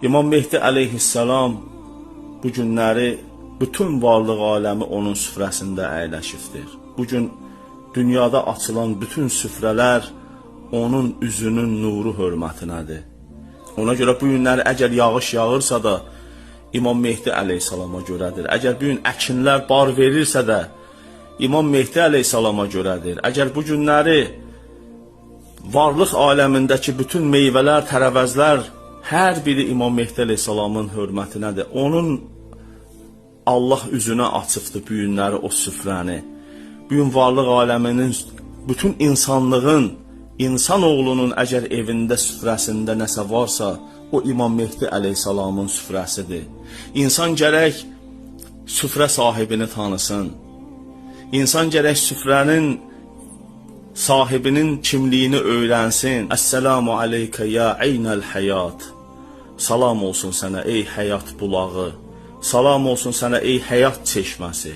İmam Mehdi əleyhissalam bu günləri bütün varlıq aləmi onun süfrəsində əyləşibdir. Bu gün dünyada açılan bütün süfrələr onun üzünün nuru hörmətinədir. Ona görə bu günləri əgər yağış yağırsa da İmam Mehdi əleyhissalama görədir. Əgər bu gün əkinlər bar verirsə də İmam Mehdi əleyhissalama görədir. Əgər bu günləri varlıq aləmindəki bütün meyvələr, tərəvəzlər hər biri İmam Mehdi əleyhissalamın hörmətinədir. Onun Allah üzünə açıbdır bu günləri o süfrəni. Bu gün varlıq aləminin, bütün insanlığın, insanoğlunun əgər evində, süfrəsində nəsə varsa, o İmam Mehdi əleyhissalamın süfrəsidir. İnsan gərək süfrə sahibini tanısın. İnsan gərək süfrənin sahibinin kimliyini öyrənsin. Əssəlamu aleykə ya eynəl həyat. Salam olsun sənə ey həyat bulağı. Salam olsun sənə ey həyat çeşməsi.